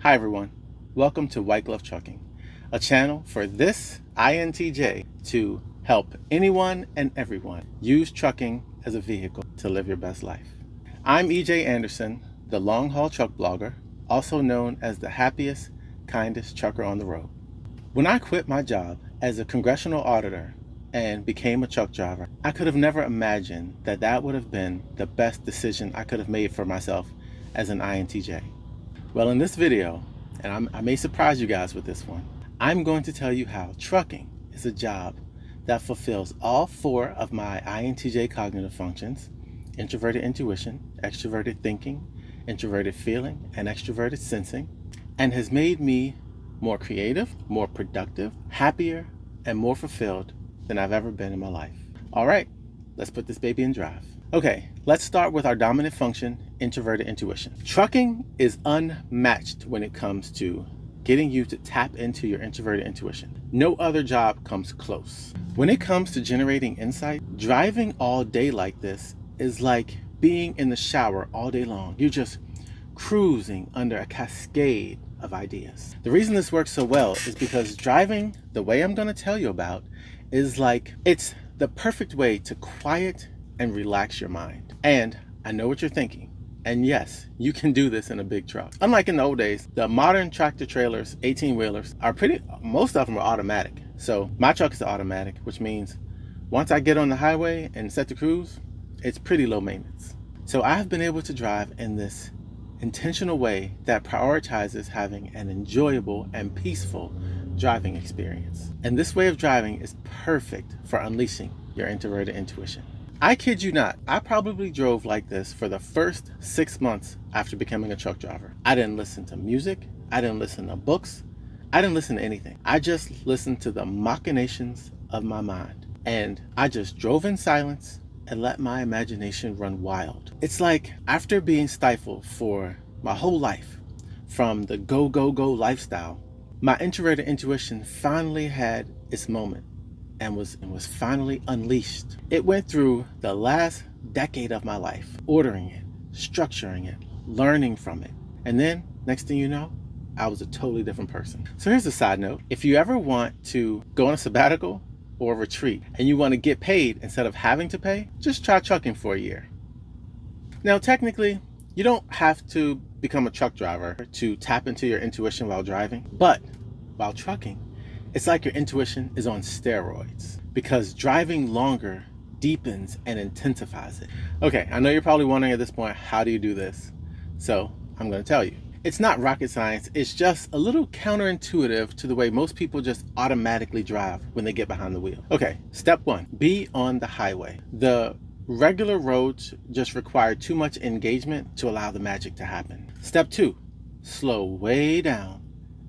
Hi everyone, welcome to White Glove Trucking, a channel for this INTJ to help anyone and everyone use trucking as a vehicle to live your best life. I'm EJ Anderson, the long haul truck blogger, also known as the happiest, kindest trucker on the road. When I quit my job as a congressional auditor and became a truck driver, I could have never imagined that that would have been the best decision I could have made for myself as an INTJ. Well, in this video, and I may surprise you guys with this one, I'm going to tell you how trucking is a job that fulfills all four of my INTJ cognitive functions: introverted intuition, extroverted thinking, introverted feeling, and extroverted sensing, and has made me more creative, more productive, happier, and more fulfilled than I've ever been in my life. All right, let's put this baby in drive. Okay, let's start with our dominant function, introverted intuition. Trucking is unmatched when it comes to getting you to tap into your introverted intuition. No other job comes close. When it comes to generating insight, driving all day like this is like being in the shower all day long. You're just cruising under a cascade of ideas. The reason this works so well is because driving the way I'm going to tell you about is like, it's the perfect way to quiet and relax your mind. And I know what you're thinking. And yes, you can do this in a big truck. Unlike in the old days, the modern tractor trailers, 18-wheelers, most of them are automatic. So my truck is automatic, which means once I get on the highway and set to cruise, it's pretty low maintenance. So I've been able to drive in this intentional way that prioritizes having an enjoyable and peaceful driving experience. And this way of driving is perfect for unleashing your introverted intuition. I kid you not, I probably drove like this for the first 6 months after becoming a truck driver. I didn't listen to music, I didn't listen to books, I didn't listen to anything. I just listened to the machinations of my mind. And I just drove in silence and let my imagination run wild. It's like after being stifled for my whole life from the go, go, go lifestyle, my introverted intuition finally had its moment and was finally unleashed. It went through the last decade of my life, ordering it, structuring it, learning from it. And then next thing you know, I was a totally different person. So here's a side note. If you ever want to go on a sabbatical or a retreat and you want to get paid instead of having to pay, just try trucking for a year. Now, technically, you don't have to become a truck driver to tap into your intuition while driving, but while trucking, it's like your intuition is on steroids because driving longer deepens and intensifies it. Okay, I know you're probably wondering at this point, how do you do this? So I'm going to tell you. It's not rocket science. It's just a little counterintuitive to the way most people just automatically drive when they get behind the wheel. Okay, step one, be on the highway. The regular roads just require too much engagement to allow the magic to happen. Step two, slow way down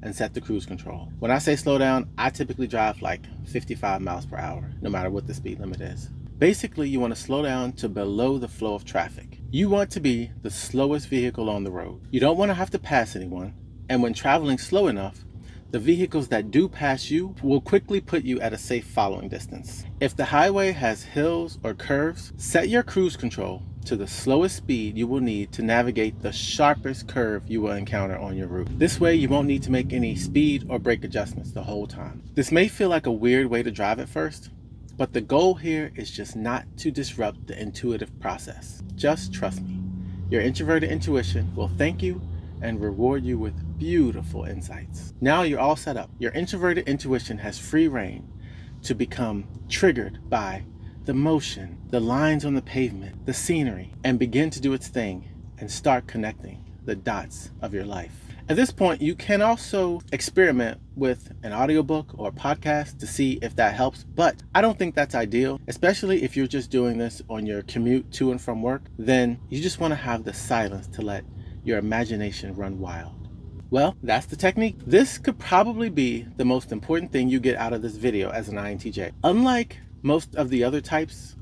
and set the cruise control. When I say slow down, I typically drive like 55 miles per hour, no matter what the speed limit is. Basically, you want to slow down to below the flow of traffic. You want to be the slowest vehicle on the road. You don't want to have to pass anyone. And when traveling slow enough, the vehicles that do pass you will quickly put you at a safe following distance. If the highway has hills or curves, set your cruise control to the slowest speed you will need to navigate the sharpest curve you will encounter on your route. This way you won't need to make any speed or brake adjustments the whole time. This may feel like a weird way to drive at first, but the goal here is just not to disrupt the intuitive process. Just trust me. Your introverted intuition will thank you and reward you with beautiful insights. Now you're all set up. Your introverted intuition has free reign to become triggered by the motion, the lines on the pavement, the scenery, and begin to do its thing and start connecting the dots of your life. At this point, you can also experiment with an audiobook or a podcast to see if that helps, but I don't think that's ideal, especially if you're just doing this on your commute to and from work. Then you just want to have the silence to let your imagination run wild. Well, that's the technique. This could probably be the most important thing you get out of this video as an INTJ. Unlike most of the other types,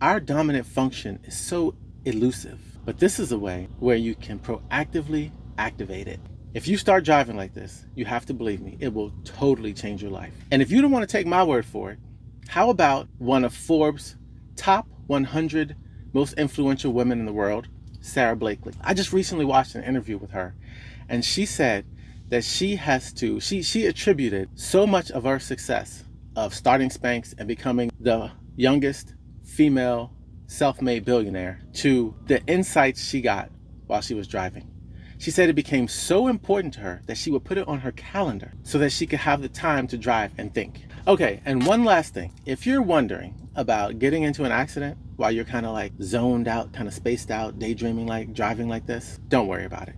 our dominant function is so elusive, but this is a way where you can proactively activate it. If you start driving like this, you have to believe me, it will totally change your life. And if you don't want to take my word for it, how about one of Forbes' top 100 most influential women in the world, Sarah Blakely? I just recently watched an interview with her, and she said that she attributed so much of her success of starting Spanx and becoming the youngest female self-made billionaire to the insights she got while she was driving. She said it became so important to her that she would put it on her calendar so that she could have the time to drive and think. Okay, and one last thing. If you're wondering about getting into an accident while you're kind of like zoned out, kind of spaced out, daydreaming like driving like this, don't worry about it.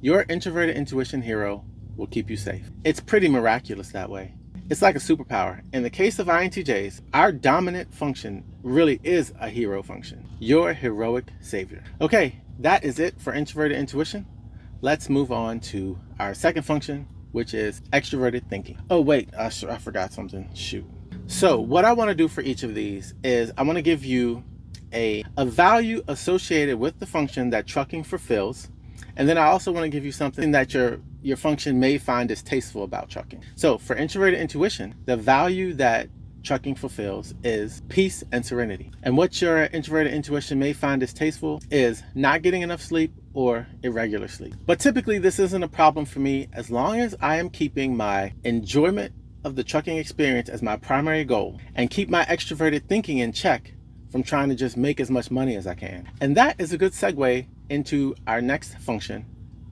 Your introverted intuition hero will keep you safe. It's pretty miraculous that way. It's like a superpower. In the case of INTJs, our dominant function really is a hero function. Your heroic savior. Okay, that is it for introverted intuition. Let's move on to our second function, which is extroverted thinking. Oh wait, I forgot something, shoot. So what I want to do for each of these is I want to give you a value associated with the function that trucking fulfills. And then I also want to give you something that your function may find distasteful about trucking. So for introverted intuition, the value that trucking fulfills is peace and serenity. And what your introverted intuition may find distasteful is not getting enough sleep or irregular sleep. But typically this isn't a problem for me as long as I am keeping my enjoyment of the trucking experience as my primary goal and keep my extroverted thinking in check from trying to just make as much money as I can. And that is a good segue into our next function,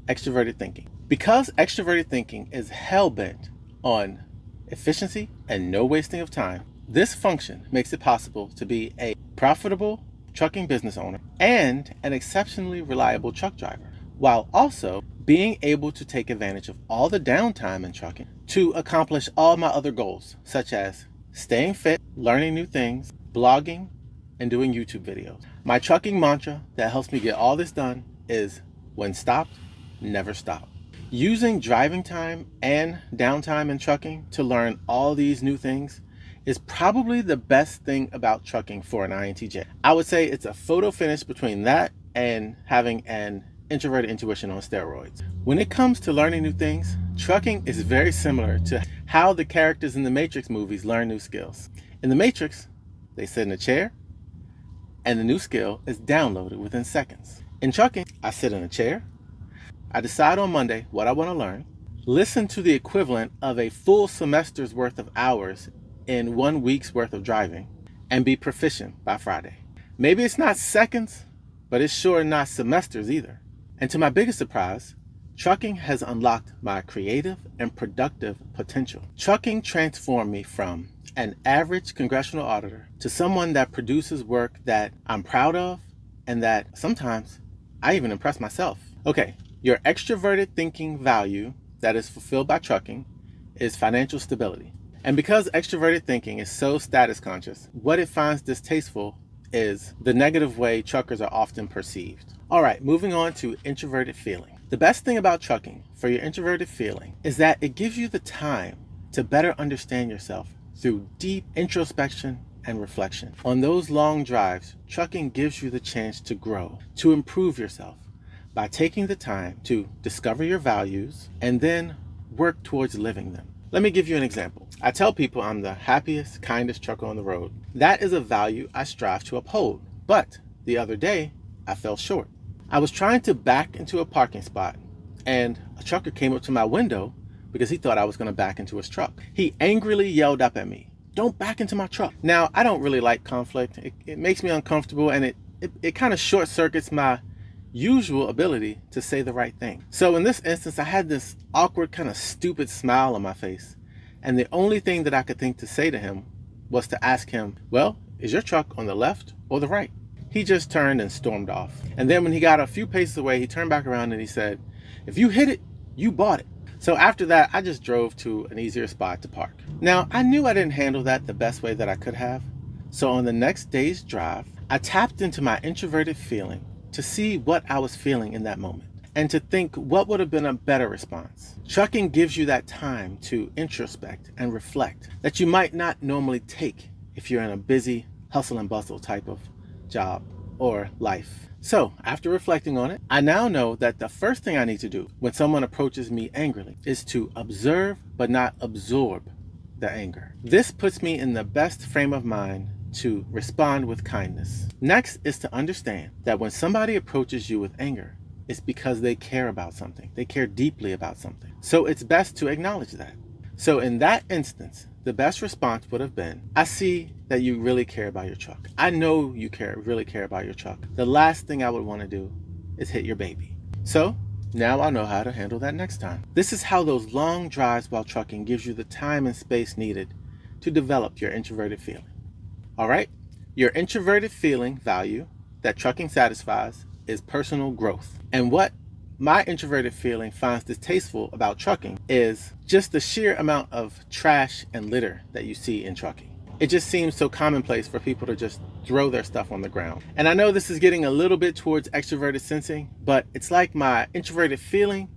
extroverted thinking. Because extroverted thinking is hell-bent on efficiency and no wasting of time, this function makes it possible to be a profitable trucking business owner and an exceptionally reliable truck driver, while also being able to take advantage of all the downtime in trucking to accomplish all my other goals, such as staying fit, learning new things, blogging, and doing YouTube videos. My trucking mantra that helps me get all this done is when stopped, never stop. Using driving time and downtime in trucking to learn all these new things is probably the best thing about trucking for an INTJ. I would say it's a photo finish between that and having an introverted intuition on steroids. When it comes to learning new things, trucking is very similar to how the characters in the Matrix movies learn new skills. In the Matrix, they sit in a chair and the new skill is downloaded within seconds. In trucking, I sit in a chair, I decide on Monday what I want to learn, listen to the equivalent of a full semester's worth of hours in 1 week's worth of driving, and be proficient by Friday. Maybe it's not seconds, but it's sure not semesters either. And to my biggest surprise, trucking has unlocked my creative and productive potential. Trucking transformed me from an average congressional auditor to someone that produces work that I'm proud of and that sometimes I even impress myself. Okay, your extroverted thinking value that is fulfilled by trucking is financial stability. And because extroverted thinking is so status conscious, what it finds distasteful is the negative way truckers are often perceived. All right, moving on to introverted feeling. The best thing about trucking for your introverted feeling is that it gives you the time to better understand yourself through deep introspection and reflection. On those long drives, trucking gives you the chance to grow, to improve yourself by taking the time to discover your values and then work towards living them. Let me give you an example. I tell people I'm the happiest, kindest trucker on the road. That is a value I strive to uphold. But the other day, I fell short. I was trying to back into a parking spot and a trucker came up to my window because he thought I was going to back into his truck. He angrily yelled up at me, "Don't back into my truck." Now, I don't really like conflict. It makes me uncomfortable and it kind of short circuits my usual ability to say the right thing. So in this instance, I had this awkward kind of stupid smile on my face. And the only thing that I could think to say to him was to ask him, "Well, is your truck on the left or the right?" He just turned and stormed off. And then when he got a few paces away, he turned back around and he said, "If you hit it, you bought it." So after that, I just drove to an easier spot to park. Now, I knew I didn't handle that the best way that I could have. So on the next day's drive, I tapped into my introverted feeling to see what I was feeling in that moment and to think what would have been a better response. Trucking gives you that time to introspect and reflect that you might not normally take if you're in a busy hustle and bustle type of job or life. So after reflecting on it, I now know that the first thing I need to do when someone approaches me angrily is to observe but not absorb the anger. This puts me in the best frame of mind to respond with kindness. Next is to understand that when somebody approaches you with anger, it's because they care about something. They care deeply about something. So it's best to acknowledge that. So in that instance, the best response would have been, I see that you really care about your truck. I know you really care about your truck. The last thing I would want to do is hit your baby. So now I know how to handle that next time. This is how those long drives while trucking gives you the time and space needed to develop your introverted feeling. All right? Your introverted feeling value that trucking satisfies is personal growth. And what my introverted feeling finds distasteful about trucking is just the sheer amount of trash and litter that you see in trucking. It just seems so commonplace for people to just throw their stuff on the ground. And I know this is getting a little bit towards extroverted sensing, but it's like my introverted feeling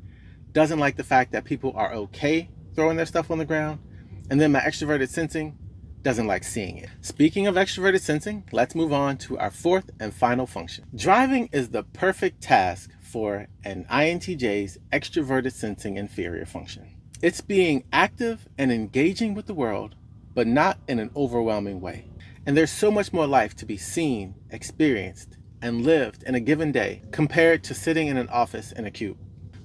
doesn't like the fact that people are okay throwing their stuff on the ground. And then my extroverted sensing doesn't like seeing it. Speaking of extroverted sensing, let's move on to our fourth and final function. Driving is the perfect task for an INTJ's extroverted sensing inferior function. It's being active and engaging with the world, but not in an overwhelming way. And there's so much more life to be seen, experienced, and lived in a given day compared to sitting in an office in a cube.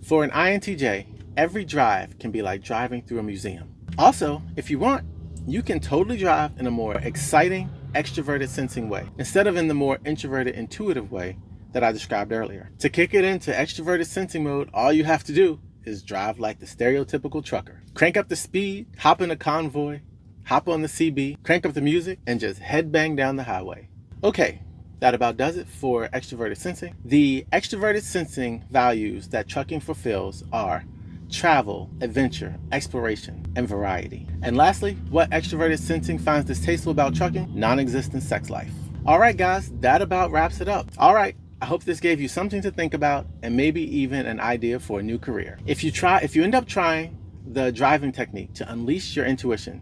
For an INTJ, every drive can be like driving through a museum. Also, if you want, you can totally drive in a more exciting, extroverted sensing way, instead of in the more introverted, intuitive way that I described earlier. To kick it into extroverted sensing mode, all you have to do is drive like the stereotypical trucker. Crank up the speed, hop in a convoy, hop on the CB, crank up the music, and just headbang down the highway. Okay, that about does it for extroverted sensing. The extroverted sensing values that trucking fulfills are travel, adventure, exploration, and variety. And lastly, what extroverted sensing finds distasteful about trucking? Non-existent sex life. All right, guys, that about wraps it up. All right, I hope this gave you something to think about and maybe even an idea for a new career. If you end up trying the driving technique to unleash your intuition,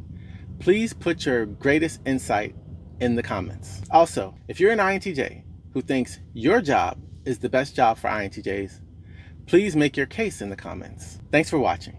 please put your greatest insight in the comments. Also, if you're an INTJ who thinks your job is the best job for INTJs, please make your case in the comments. Thanks for watching.